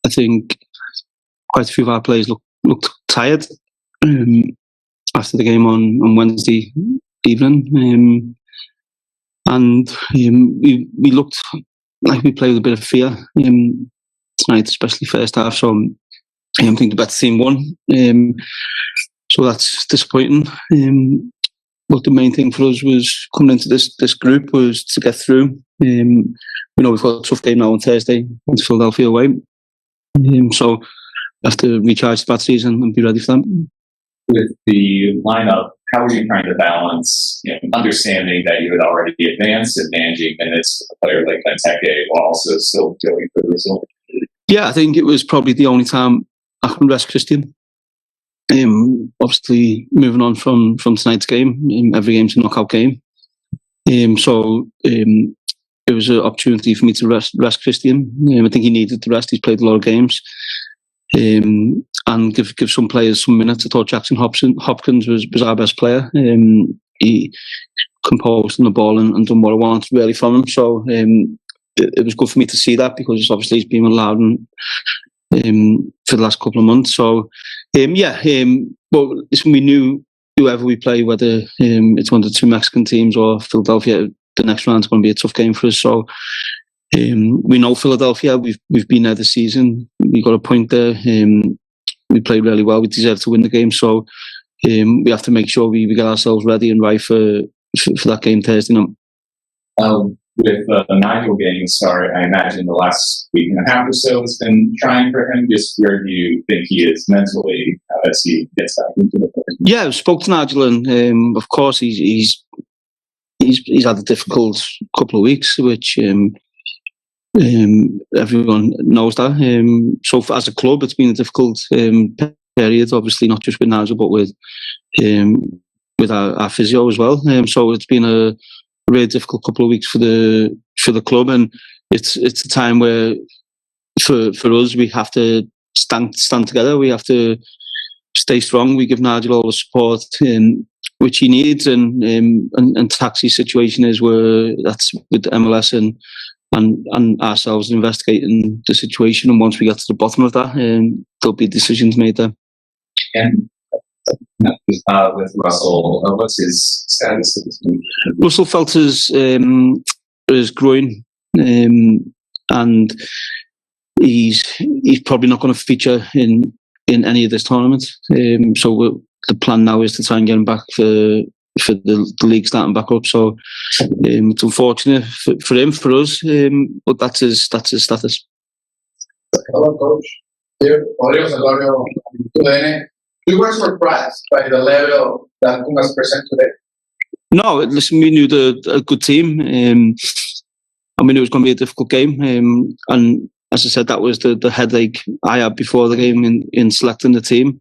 I think quite a few of our players looked tired after the game on Wednesday evening, and we looked like we played with a bit of fear tonight, especially first half. So I think the better team won, so that's disappointing. But the main thing for us was coming into this group was to get through. We know we've got a tough game now on Thursday against Philadelphia away, so we have to recharge the batteries and be ready for them. With the lineup, how are you trying to balance, understanding that you had already advanced and managing minutes with a player like Benteke while also still going for the result? Yeah, I think it was probably the only time I can rest Christian. Obviously, moving on from tonight's game, every game's a knockout game. So it was an opportunity for me to rest Christian. I think he needed the rest. He's played a lot of games. And give some players some minutes. I thought Jackson Hopkins was our best player. He composed on the ball and done what I wanted really from him. So it was good for me to see that, because obviously he's been allowed for the last couple of months. So but listen, we knew whoever we play, whether it's one of the two Mexican teams or Philadelphia, the next round's going to be a tough game for us. So we know Philadelphia. We've been there this season. We got a point there. We played really well. We deserve to win the game. So we have to make sure we get ourselves ready and right for that game Thursday night. With the Nigel getting a start, I imagine the last week and a half or so has been trying for him. Just where do you think he is mentally as he gets back into the play? Yeah, I spoke to Nigel, and of course he's had a difficult couple of weeks, which everyone knows that. So as a club, it's been a difficult period. Obviously, not just with Nigel, but with our physio as well. So it's been a really difficult couple of weeks for the club, and it's a time where for us we have to stand together. We have to stay strong. We give Nigel all the support which he needs, and Taxi's situation is where that's with MLS and ourselves investigating the situation, and once we get to the bottom of that, there'll be decisions made there. And with Russell, what's his status at this point? Russell felt his groin, and he's probably not going to feature in any of this tournament. So the plan now is to try and get him back for the league starting back up. So it's unfortunate for him, for us, but that's his status. Hello, Coach. Here, we were surprised by the level that Pumas present today. No, listen, we knew a good team, and we knew it was going to be a difficult game. And as I said, that was the headache I had before the game in selecting the team.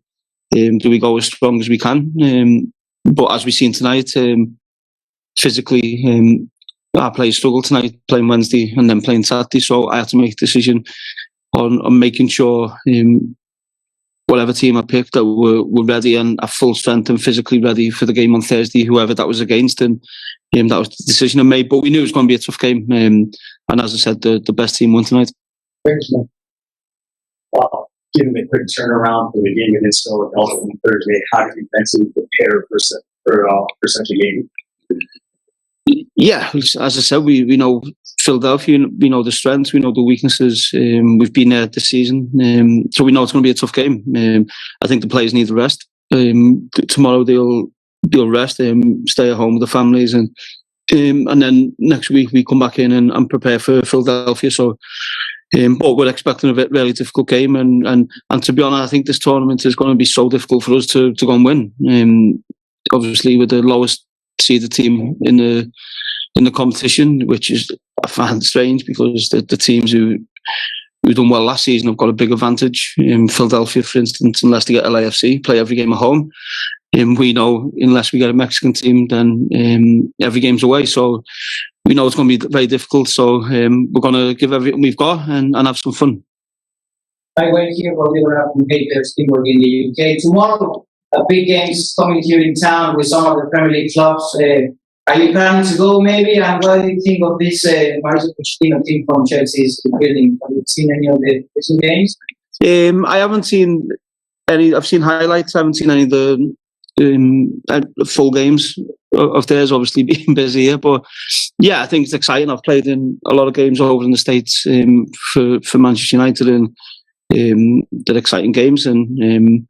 Do we go as strong as we can? But as we've seen tonight, physically, our players struggled tonight, playing Wednesday and then playing Saturday. So I had to make a decision on making sure whatever team I picked that were ready and at full strength and physically ready for the game on Thursday, whoever that was against. And that was the decision I made. But we knew it was going to be a tough game. And as I said, the best team won tonight. Thanks, man. Wow. Given the quick turnaround for the game against Philadelphia on Thursday, how did you mentally prepare for such a game? Yeah, as I said, we know Philadelphia, we know the strengths, we know the weaknesses. We've been there this season, so we know it's going to be a tough game. I think the players need the rest. Tomorrow they'll rest, stay at home with the families, and then next week we come back in and prepare for Philadelphia. So. But we're expecting a really difficult game, and to be honest, I think this tournament is going to be so difficult for us to go and win. Obviously, with the lowest seeded team in the competition, which is, I find strange, because the teams who done well last season have got a big advantage. Philadelphia, for instance, unless they get LAFC, play every game at home. We know unless we get a Mexican team, then every game's away. So. We know it's going to be very difficult, so we're going to give everything we've got and have some fun. I went here for Liverpool Haters teamwork in the UK. Tomorrow, a big game's coming here in town with some of the Premier League clubs. Are you planning to go maybe? And what do you think of this Mauricio Pochettino team from Chelsea's building? Have you seen any of the recent games? I haven't seen any. I've seen highlights. I haven't seen any of the full games of theirs. Obviously, being busy here, but yeah, I think it's exciting. I've played in a lot of games over in the States for Manchester United, and they're exciting games. And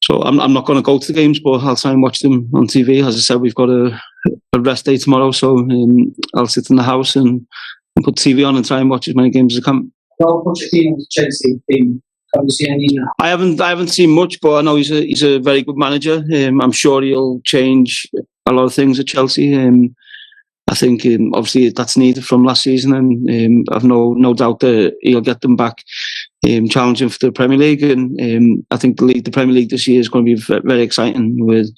so I'm not going to go to the games, but I'll try and watch them on TV. As I said, we've got a rest day tomorrow, so I'll sit in the house and put TV on and try and watch as many games as I can. Well, Pochettino's Chelsea team. Have you seen any? I haven't seen much, but I know he's a very good manager. I'm sure he'll change a lot of things at Chelsea. I think obviously that's needed from last season, and I've no doubt that he'll get them back challenging for the Premier League. And I think the Premier League this year is going to be very exciting. With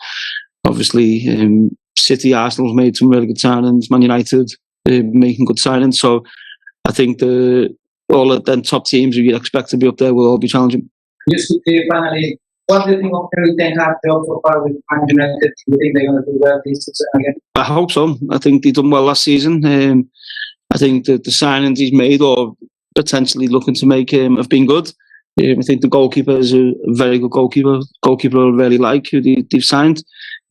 obviously City, Arsenal's made some really good signings, Man United making good signings. So I think all of them top teams who you'd expect to be up there will all be challenging. Just to finally, what do you think of Erik ten Hag job so far with Man United? Do you think they're going to do well this season again? I hope so. I think they've done well last season. I think that the signings he's made or potentially looking to make have been good. I think the goalkeeper is a very good goalkeeper I really like who they've signed.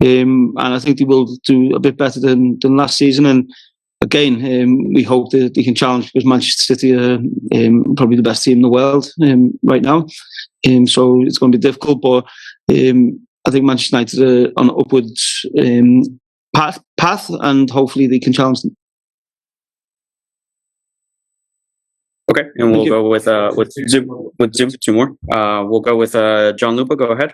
And I think they will do a bit better than last season. And again, we hope that they can challenge, because Manchester City are probably the best team in the world right now. So it's going to be difficult, but I think Manchester United are on an upwards path, and hopefully they can challenge them. Okay, and we'll go with Zoom two more. We'll go with John Lupa. Go ahead.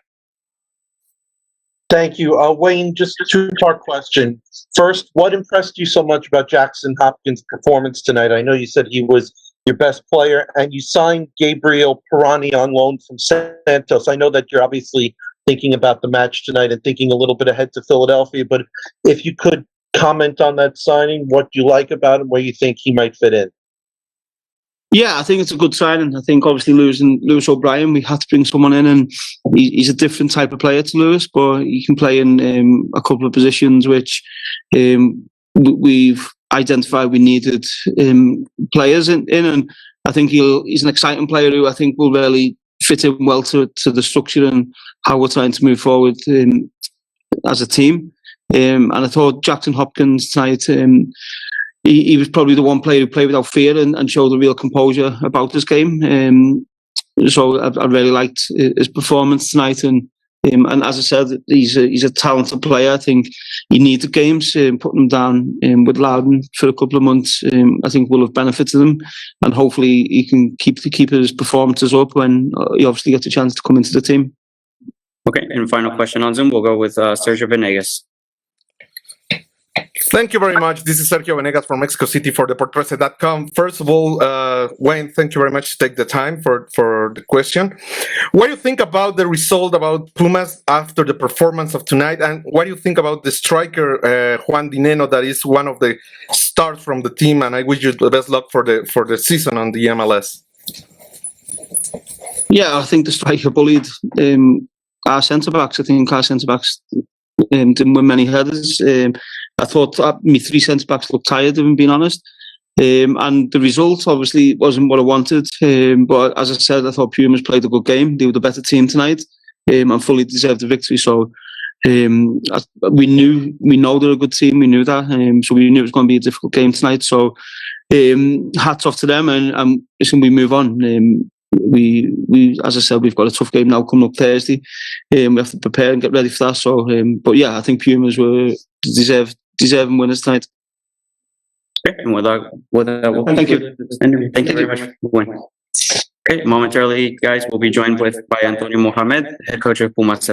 Thank you. Wayne, just a two-part question. First, what impressed you so much about Jackson Hopkins' performance tonight? I know you said he was your best player, and you signed Gabriel Pirani on loan from Santos. I know that you're obviously thinking about the match tonight and thinking a little bit ahead to Philadelphia, but if you could comment on that signing, what you like about him, where you think he might fit in. Yeah, I think it's a good signing. I think obviously losing Lewis O'Brien, we had to bring someone in, and he's a different type of player to Lewis, but he can play in a couple of positions which we've identified we needed players in, and I think he's an exciting player who I think will really fit in well to the structure and how we're trying to move forward as a team. And I thought Jackson Hopkins tonight, he was probably the one player who played without fear and showed a real composure about this game. So I really liked his performance tonight. And as I said, he's a talented player. I think he needed games. Putting him down with Loudon for a couple of months, I think will have benefited him. And hopefully he can keep his performances up when he obviously gets a chance to come into the team. Okay, and final question on Zoom. We'll go with Sergio Venegas. Thank you very much. This is Sergio Venegas from Mexico City for Deportiva.com. First of all, Wayne, thank you very much to take the time for the question. What do you think about the result about Pumas after the performance of tonight? And what do you think about the striker, Juan Dineno, that is one of the stars from the team? And I wish you the best luck for the season on the MLS. Yeah, I think the striker bullied our centre-backs. I think our centre-backs didn't win many headers. I thought my three centre-backs looked tired, if I'm being honest. And the result obviously wasn't what I wanted. But as I said, I thought Pumas played a good game. They were the better team tonight and fully deserved the victory. So we know they're a good team. We knew that. So we knew it was going to be a difficult game tonight. So hats off to them. And listen, we move on. We as I said, we've got a tough game now coming up Thursday. We have to prepare and get ready for that. So, but yeah, I think Pumas were deserving winners tonight. Okay, and with that, we'll Thank you. Thank you very much. Okay, momentarily, guys, we'll be joined by Antonio Mohamed, head coach of Pumas